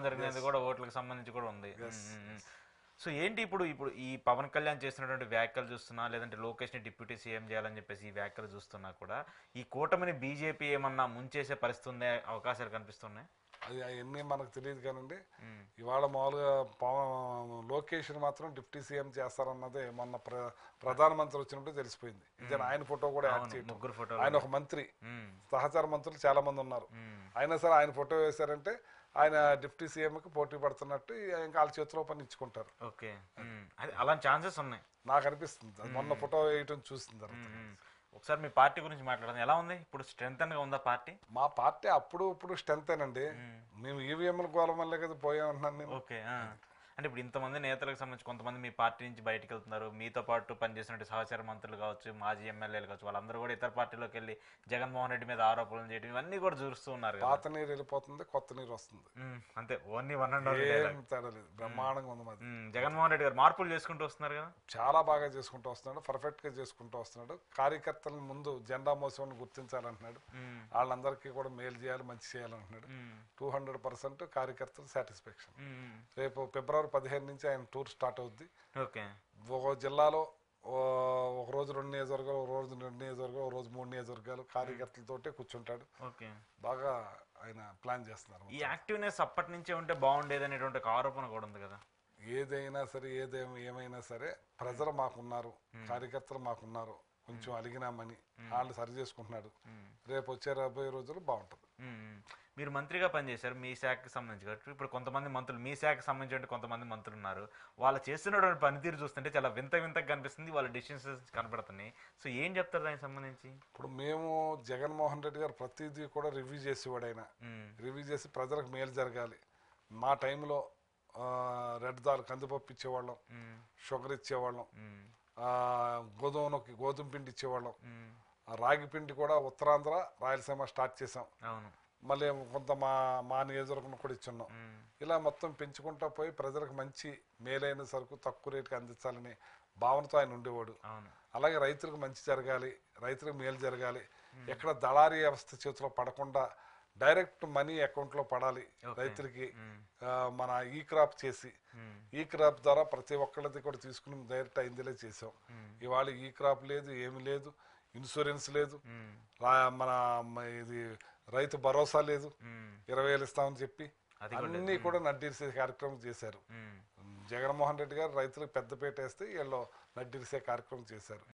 జరిగినది కూడా ఓట్లకు సంబంధించి కూడా ఉంది. సో ఏంటి ఇప్పుడు ఇప్పుడు ఈ పవన్ కళ్యాణ్ చేస్తున్నటువంటి వ్యాఖ్యలు చూస్తున్నా, లేదంటే లోకేష్ని డిప్యూటీ సీఎం చేయాలని చెప్పేసి ఈ వ్యాఖ్యలు చూస్తున్నా కూడా ఈ కూటమిని బీజేపీ ఏమన్నా ముంచేసే పరిస్థితి ఉండే అవకాశాలు కనిపిస్తున్నాయి? అది అవన్నీ మనకు తెలియదు కానండి. ఇవాళ మామూలుగా లోకేష్ మాత్రం డిప్యూటీ సీఎం చేస్తారన్నదే మొన్న ప్రధానమంత్రి వచ్చినప్పుడు తెలిసిపోయింది. ఇదే ఆయన ఫోటో కూడా యాడ్ చేయడం. ఆయన ఒక మంత్రి, సహచార మంత్రులు చాలా మంది ఉన్నారు. అయినా సరే ఆయన ఫోటో వేశారంటే ఆయన డిప్యూటీ సీఎంకి పోటీ పడుతున్నట్టు ఇంకా వాళ్ళ చేతిలో పని ఇచ్చుకుంటారు. ఓకే, అలాంటి ఛాన్సెస్ ఉన్నాయి నాకు అనిపిస్తుంది. మొన్న ఫోటో వేయటం చూసిన తర్వాత. ఒకసారి మీ పార్టీ గురించి మాట్లాడదాం. ఎలా ఉంది ఇప్పుడు? స్ట్రెంగ్త్ గా ఉందా పార్టీ? మా పార్టీ అప్పుడు ఇప్పుడు స్ట్రెంగ్తేనండి. మేము ఈవీఎంల గోళం వల్లే కదా పోయామంటున్నాను నేను. ఓకే, అంటే ఇప్పుడు ఇంతమంది నేతలకు సంబంధించి కొంతమంది మీ పార్టీ నుంచి బయటకు వెళ్తున్నారు. మీతో పాటు పనిచేసినట్టు సహచార మంత్రులు కావచ్చు, మాజీ ఎమ్మెల్యేలు కావచ్చు, వాళ్ళందరూ కూడా ఇతర పార్టీలోకి వెళ్ళి జగన్మోహన్ రెడ్డి మీద ఆరోపణలు చేయడం ఇవన్నీ కూడా చూస్తూ ఉన్నారు. పాత నీరు వెళ్ళిపోతుంది, కొత్త నీరు వస్తుంది, అంతే. ఓన్లీ వన్ అండ్ తేడా లేదు. బ్రహ్మాండంగా ఉంది మాది. జగన్మోహన్ రెడ్డి గారు మార్పులు చేసుకుంటూ వస్తున్నారు కదా, చాలా బాగా చేసుకుంటూ వస్తున్నాడు, పర్ఫెక్ట్ గా చేసుకుంటూ వస్తున్నాడు. కార్యకర్తలను ముందు జెండా మోసం గుర్తించాలంటున్నాడు. వాళ్ళందరికీ కూడా మేలు చేయాలి, మంచి చేయాలంటున్నాడు. 200% కార్యకర్తలు సాటిస్ఫాక్షన్. రేపు ఫిబ్రవరి 15 నుంచి ఆయన టూర్ స్టార్ట్ అవుద్ది. ఒక జిల్లాలో ఒక రోజు 2 నియోజకవర్గాలు, ఒక రోజు 2 నియోజకవర్గాలు, ఒక రోజు 3 నియోజకవర్గాలు కార్యకర్తలతోటే కూర్చుంటాడు. బాగా ఆయన ప్లాన్ చేస్తున్నారు. ఈ యాక్టివ్నెస్ అప్పటి నుంచే ఉంటే బాగుండేది అనేటువంటి ఆరోపణ కూడా ఉంది కదా. ఏదైనా సరే, ఏమైనా సరే ప్రజలు మాకున్నారు, కార్యకర్తలు మాకున్నారు. కొంచెం అలిగినామని వాళ్ళు సరి చేసుకుంటున్నాడు. రేపు వచ్చే రాబోయే రోజులు బాగుంటుంది. మీరు మంత్రిగా పనిచేశారు, మీ శాఖకి సంబంధించి. ఇప్పుడు కొంతమంది మంత్రులు, మీ శాఖకి సంబంధించి కొంతమంది మంత్రులు ఉన్నారు. వాళ్ళు చేస్తున్నటువంటి పనితీరు చూస్తుంటే చాలా వింతగా కనిపిస్తుంది. వాళ్ళ డిసిషన్స్ కనపడుతున్నాయి. సో ఏం చెప్తారు దానికి సంబంధించి? ఇప్పుడు మేము జగన్మోహన్ రెడ్డి గారు ప్రతిదీ కూడా రివ్యూ చేసేవాడు. ఆయన రివ్యూ చేసి ప్రజలకు మేలు జరగాలి. మా టైంలో రెడ్ దాల్ కందిపప్పు ఇచ్చేవాళ్ళం, షుగర్ ఇచ్చేవాళ్ళం, గోధుమ పిండి ఇచ్చేవాళ్ళం, రాగి పిండి కూడా ఉత్తరాంధ్ర, రాయలసీమ స్టార్ట్ చేసాం. మళ్ళీ కొంత మా నియోజకవర్గం కూడా ఇచ్చున్నాం. ఇలా మొత్తం పెంచుకుంటా పోయి ప్రజలకు మంచి మేలైన సరుకు తక్కువ రేటుకి అందించాలని భావనతో ఆయన ఉండేవాడు. అలాగే రైతులకు మంచి జరగాలి, రైతులకు మేలు జరగాలి, ఎక్కడ దళారీ వ్యవస్థ చేతిలో పడకుండా డైరెక్ట్ మనీ అకౌంట్లో పడాలి రైతులకి. మన ఈ క్రాప్ చేసి, ఈ క్రాప్ ద్వారా ప్రతి ఒక్కళ్ళది కూడా తీసుకుని డైరెక్ట్ అయిందిలే చేసాం. ఇవాళ ఈ క్రాప్ లేదు, ఏమి లేదు, ఇన్సూరెన్స్ లేదు, మన ఇది రైతు భరోసా లేదు, 20,000 ఇస్తామని చెప్పి అన్ని కూడా నడ్డిరిసే కార్యక్రమం చేశారు. జగన్మోహన్ రెడ్డి గారు రైతులకు పెద్దపీట వేస్తే వీళ్ళు నడ్డిరిసే కార్యక్రమం చేశారు.